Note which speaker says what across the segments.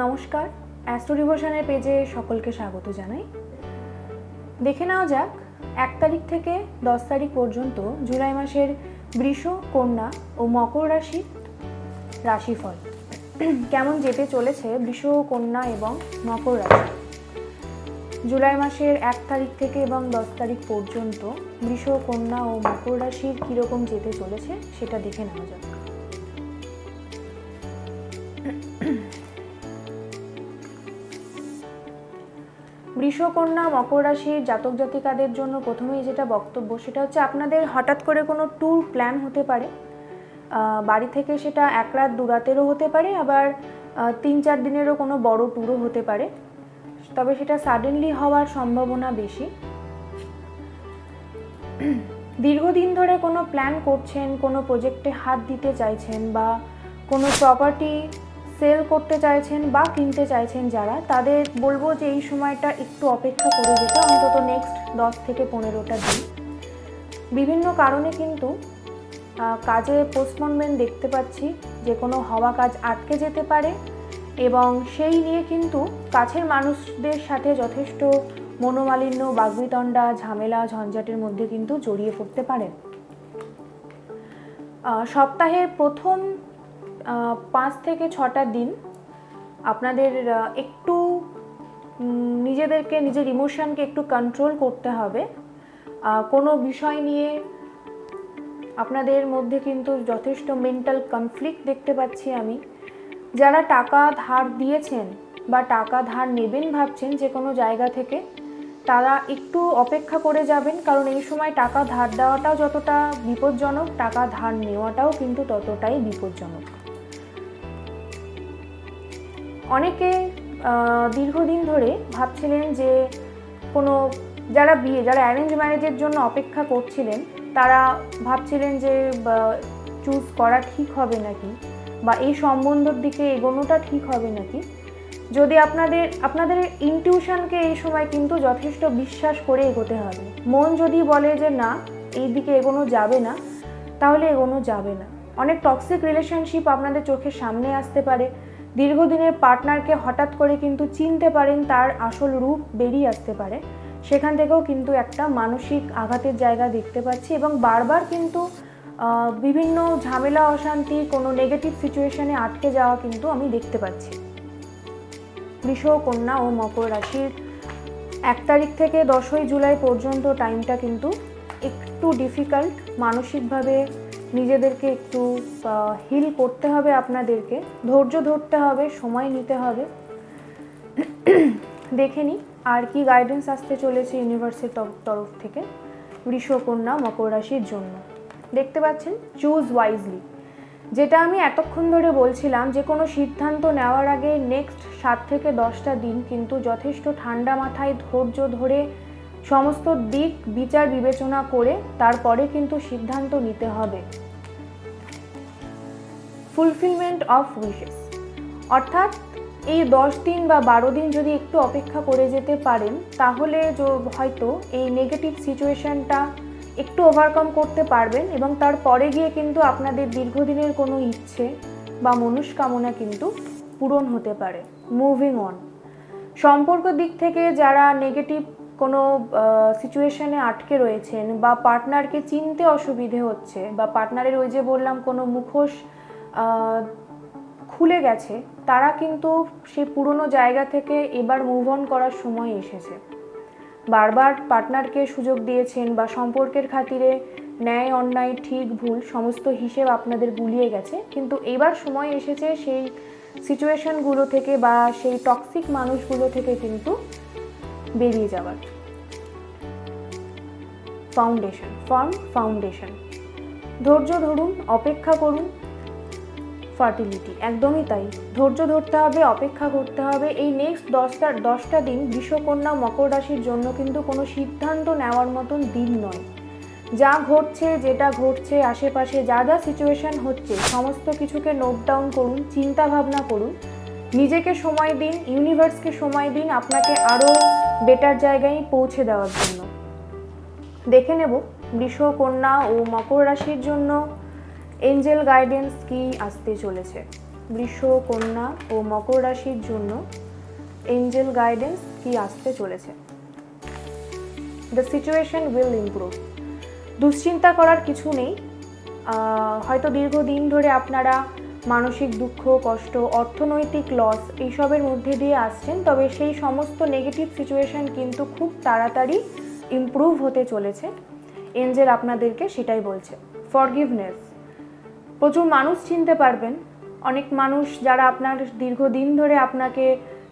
Speaker 1: নমস্কার, অ্যাস্ট্রো ডিভোশনের পেজে সকলকে স্বাগত জানাই। দেখে নেওয়া যাক 1 তারিখ থেকে 10 তারিখ পর্যন্ত জুলাই মাসের বৃষ, কন্যা ও মকর রাশির রাশিফল কেমন যেতে চলেছে বৃষ, কন্যা এবং মকর রাশি। জুলাই মাসের 1 তারিখ থেকে এবং 10 তারিখ পর্যন্ত বৃষ, কন্যা ও মকর রাশির কীরকম যেতে চলেছে সেটা দেখে নেওয়া যাক। বৃষ, কন্যা, মকর রাশির জাতক জাতিকাদের জন্য প্রথমেই যেটা বক্তব্য সেটা হচ্ছে আপনাদের হঠাৎ করে কোনো ট্যুর প্ল্যান হতে পারে। বাড়ি থেকে সেটা 1 রাত 2 রাতেরও হতে পারে, আবার 3-4 দিনেরও কোনো বড় ট্যুরও হতে পারে, তবে সেটা সাডেনলি হওয়ার সম্ভাবনা বেশি। দীর্ঘদিন ধরে কোনো প্ল্যান করছেন, কোনো প্রজেক্টে হাত দিতে চাইছেন বা কোনো প্রপার্টি সেল করতে চাইছেন বা কিনতে চাইছেন যারা, তাদের বলবো যে এই সময়টা একটু অপেক্ষা করে যেতে, অন্তত নেক্সট 10 থেকে 15টা দিন। বিভিন্ন কারণে কিন্তু কাজে পোস্টপোনমেন্ট দেখতে পাচ্ছি, যে কোনো হওয়া কাজ আটকে যেতে পারে এবং সেই নিয়ে কিন্তু কাছের মানুষদের সাথে যথেষ্ট মনোমালিন্য, বাগ্বিতণ্ডা, ঝামেলা, ঝঞ্ঝাটের মধ্যে কিন্তু জড়িয়ে পড়তে পারেন। সপ্তাহের প্রথম 5 থেকে 6টা দিন আপনাদের একটু নিজের ইমোশনকে একটু কন্ট্রোল করতে হবে। কোনো বিষয় নিয়ে আপনাদের মধ্যে কিন্তু যথেষ্ট মেন্টাল কনফ্লিক্ট দেখতে পাচ্ছি আমি। যারা টাকা ধার দিয়েছেন বা টাকা ধার নেবেন ভাবছেন যে কোনো জায়গা থেকে, তারা একটু অপেক্ষা করে যাবেন, কারণ এই সময় টাকা ধার দেওয়াটাও যতটা বিপজ্জনক, টাকা ধার নেওয়াটাও কিন্তু ততটাই বিপজ্জনক। অনেকে দীর্ঘদিন ধরে ভাবছিলেন যে কোনো যারা অ্যারেঞ্জ ম্যারেজের জন্য অপেক্ষা করছিলেন, তারা ভাবছিলেন যে চুজ করা ঠিক হবে নাকি, বা এই সম্বন্ধের দিকে এগোনোটা ঠিক হবে নাকি। যদি আপনাদের ইনটিউশনকে এই সময় কিন্তু যথেষ্ট বিশ্বাস করে এগোতে হবে। মন যদি বলে যে না, এই দিকে এগোনো যাবে না, তাহলে এগোনো যাবে না। অনেক টক্সিক রিলেশনশিপ আপনাদের চোখের সামনে আসতে পারে। দীর্ঘদিনের পার্টনারকে হঠাৎ করে কিন্তু চিনতে পারেন, তার আসল রূপ বেরিয়ে আসতে পারে। সেখান থেকেও কিন্তু একটা মানসিক আঘাতের জায়গা দেখতে পাচ্ছি এবং বারবার কিন্তু বিভিন্ন ঝামেলা, অশান্তি, কোনো নেগেটিভ সিচুয়েশনে আটকে যাওয়া কিন্তু আমি দেখতে পাচ্ছি। বৃষ, কন্যা ও মকর রাশির 1 তারিখ থেকে 10ই জুলাই পর্যন্ত টাইমটা কিন্তু একটু ডিফিকাল্ট। মানসিকভাবে নিজেদেরকে একটু হিল করতে হবে, আপনাদেরকে ধৈর্য ধরতে হবে, সময় নিতে হবে। দেখে নিই আর কি গাইডেন্স আসতে চলেছে ইউনিভার্সের তরফ থেকে বৃষ, কন্যা, মকর রাশির জন্য। দেখতে পাচ্ছেন চুজ ওয়াইজলি, যেটা আমি এতক্ষণ ধরে বলছিলাম, যে কোনো সিদ্ধান্ত নেওয়ার আগে নেক্সট 7 থেকে 10টা দিন কিন্তু যথেষ্ট ঠান্ডা মাথায় ধৈর্য ধরে সমস্ত দিক বিচার বিবেচনা করে তারপরে কিন্তু সিদ্ধান্ত নিতে হবে। ফুলফিলমেন্ট অফ উইশেস, অর্থাৎ এই 10 দিন বা 12 দিন যদি একটু অপেক্ষা করে যেতে পারেন, তাহলে হয়তো এই নেগেটিভ সিচুয়েশনটা একটু ওভারকাম করতে পারবেন এবং তারপরে গিয়ে কিন্তু আপনাদের দীর্ঘদিনের কোনো ইচ্ছে বা মনস্কামনা কিন্তু পূরণ হতে পারে। Moving on. সম্পর্ক দিক থেকে যারা নেগেটিভ কোনো সিচুয়েশনে আটকে রয়েছেন বা পার্টনারকে চিনতে অসুবিধে হচ্ছে, বা পার্টনারের ওই যে বললাম কোনো মুখোশ খুলে গেছে, তারা কিন্তু সেই পুরনো জায়গা থেকে এবার মুভ অন করার সময় এসেছে। বারবার পার্টনারকে সুযোগ দিয়েছেন বা সম্পর্কের খাতিরে ন্যায়, অন্যায়, ঠিক, ভুল সমস্ত হিসেব আপনাদের গুলিয়ে গেছে, কিন্তু এবার সময় এসেছে সেই সিচুয়েশনগুলো থেকে বা সেই টক্সিক মানুষগুলো থেকে কিন্তু বেরিয়ে যাওয়ার। ফাউন্ডেশন, ধৈর্য ধরুন, অপেক্ষা করুন। ফার্টিলিটি, একদমই তাই, ধৈর্য ধরতে হবে, অপেক্ষা করতে হবে। এই নেক্সট 10টা দিন বৃষ, কন্যা, মকর রাশির জন্য কিন্তু কোনো সিদ্ধান্ত নেওয়ার মতন দিন নয়। যেটা ঘটছে আশেপাশে, যা সিচুয়েশন হচ্ছে, সমস্ত কিছুকে নোট ডাউন করুন, চিন্তা ভাবনা করুন, নিজেকে সময় দিন, ইউনিভার্সকে সময় দিন আপনাকে আরও বেটার জায়গায় পৌঁছে দেওয়ার জন্য। দেখে নেব বৃষ, কন্যা ও মকর রাশির জন্য এঞ্জেল গাইডেন্স কি আসতে চলেছে। বৃষ, কন্যা ও মকর রাশির জন্য এঞ্জেল গাইডেন্স কি আসতে চলেছে। The situation will improve. দুশ্চিন্তা করার কিছু নেই। হয়তো দীর্ঘদিন ধরে আপনারা মানসিক দুঃখ, কষ্ট, অর্থনৈতিক লস এইসবের মধ্যে দিয়ে আসছেন, তবে সেই সমস্ত নেগেটিভ সিচুয়েশন কিন্তু খুব তাড়াতাড়ি ইমপ্রুভ হতে চলেছে। এঞ্জেল আপনাদেরকে সেটাই বলছে। ফরগিভনেস, প্রচুর মানুষ চিনতে পারবেন। অনেক মানুষ যারা আপনার দীর্ঘদিন ধরে আপনাকে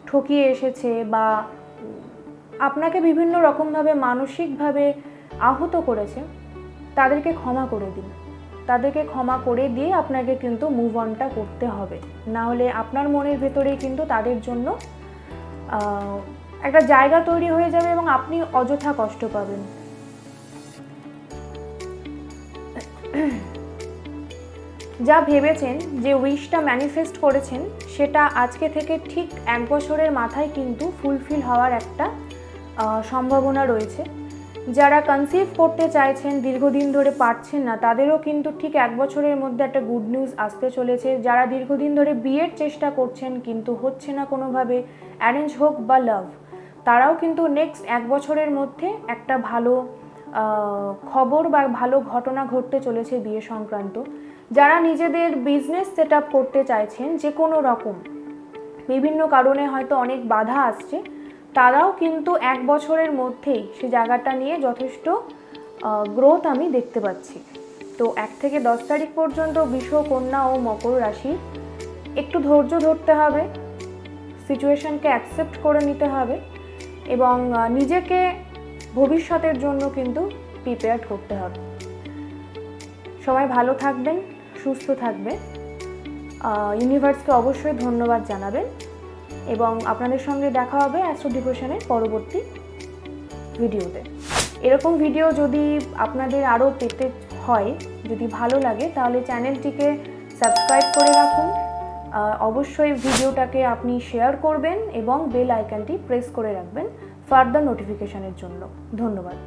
Speaker 1: ঠকিয়ে এসেছে বা আপনাকে বিভিন্ন রকমভাবে মানসিকভাবে আহত করেছে, তাদেরকে ক্ষমা করে দিন। তাদেরকে ক্ষমা করে দিয়ে আপনাকে কিন্তু মুভ অনটা করতে হবে, না হলে আপনার মনের ভেতরেই কিন্তু তাদের জন্য একটা জায়গা তৈরি হয়ে যাবে এবং আপনি অযথা কষ্ট পাবেন। যা ভেবেছেন, যে উইশটা ম্যানিফেস্ট করেছেন, সেটা আজকে থেকে ঠিক 1 বছরের মাথায় কিন্তু ফুলফিল হওয়ার একটা সম্ভাবনা রয়েছে। যারা কনসিভ করতে চাইছেন, দীর্ঘদিন ধরে পারছেন না, তাদেরও কিন্তু ঠিক 1 বছরের মধ্যে একটা গুড নিউজ আসতে চলেছে। যারা দীর্ঘদিন ধরে বিয়ের চেষ্টা করছেন কিন্তু হচ্ছে না কোনোভাবে, অ্যারেঞ্জ হোক বা লাভ, তারাও কিন্তু নেক্সট 1 বছরের মধ্যে একটা ভালো খবর বা ভালো ঘটনা ঘটতে চলেছে বিয়ে সংক্রান্ত। যারা নিজেদের বিজনেস সেট আপ করতে চাইছেন, যে কোনো রকম বিভিন্ন কারণে হয়তো অনেক বাধা আসছে, তারাও কিন্তু 1 বছরের মধ্যেই সে জায়গাটা নিয়ে যথেষ্ট গ্রোথ আমি দেখতে পাচ্ছি। তো 1 থেকে 10 তারিখ পর্যন্ত বৃষ, কন্যা ও মকর রাশি একটু ধৈর্য ধরতে হবে, সিচুয়েশনকে অ্যাকসেপ্ট করে নিতে হবে এবং নিজেকে ভবিষ্যতের জন্য কিন্তু প্রিপেয়ার করতে হবে। সবাই ভালো থাকবেন, সুস্থ থাকবেন। ইউনিভার্সকে অবশ্যই ধন্যবাদ জানাবেন এবং আপনাদের সঙ্গে দেখা হবে অ্যাস্ট্রো ডিভোশনের পরবর্তী ভিডিওতে। এরকম ভিডিও যদি আপনাদের আরও পেতে হয়, যদি ভালো লাগে, তাহলে চ্যানেলটিকে সাবস্ক্রাইব করে রাখুন। অবশ্যই ভিডিওটাকে আপনি শেয়ার করবেন এবং বেল আইকনটি প্রেস করে রাখবেন ফার্দার নোটিফিকেশনের জন্য। ধন্যবাদ।